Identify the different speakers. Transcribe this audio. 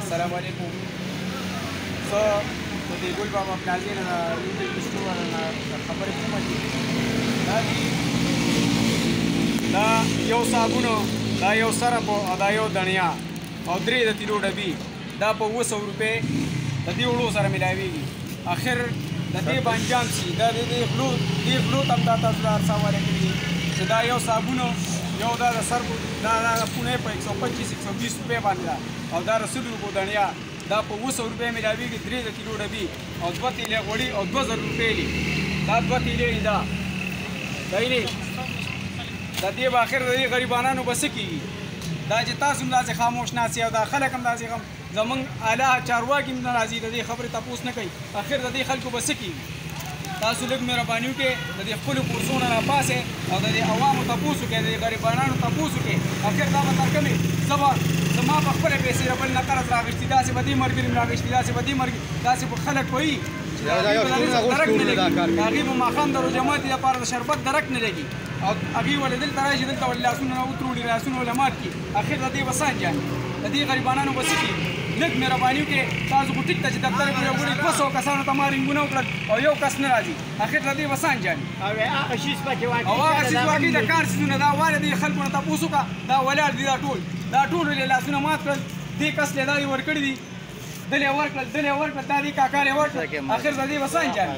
Speaker 1: السلام علیکم. زه د دې ګل بابا پلازې نه خبرې کوم چې دا یو صابون، دا یو سرپ او دا یو دنیا او 3 د تیلو ډبي دا په 200 روپۍ د دې وړو سره ملاویږي. اخر د دې بانجان شي دا د دې خلو تم دا تاسو ارسا وره کړي چې دا یو صابون یو دا سرپ دا پونه په 125-120 روپۍ باندې او دا 100 روپۍ دنیا دا په 200 روپۍ ملاویږي. 3 د کیلو ډبي او 2 تیلې غوړي او 2000 روپۍ دي. دا 2 تیلې دا دایلې د دې په اخر د دې غریبانو بس کیږي. دا چې تاسو هم داسې خاموش ناسي او دا خلک هم داسې زمونږ اعلی چارواکي هم ناراضي د دې خبرې تپوس نه کوي. اخر د دې خلکو بس کیږي. تاسو لږ مهرباني وکړئ د دې خپلو کورسونو راپاسئ او د دې عوامو تپوس وکړئ، د دې غریبانو تپوس وکړئ. اخر دا به ترکمې زما په خپله پیسې د بل نه قرض راغېستي داسې به دې ملګري م راغېستي داسې به دې ملګري داسې به خلک وایي چې هغې به ماښام د روژهماتي لپاره د شربت درک نه لګي او هغې ولې دلته راشي دلته ولې لاسونه نه وتروړي لاسونه ولې مات کړي. اخر د دې به څه انجام د دې غریبانو به څه کېږي. لږ مهرباني وکړئ. تاسو خو ټیک ته چې دفتر کې یو ګړي 200 کسانو ته ما رنګونه وکړل او یو کس نه راځي. اخر د دې به څه انجام او هغه څیز واقعي د کار څیزونه دا وایي دې خلکو نه تپوس وکړه. دا ولاړ دي دا ټول ولې لاسونه مات کړل. دې کس له دا یې ورکړي دي دلې ورکړل دا دې کاکا یې ورکړل. اخر د دې به څه انجام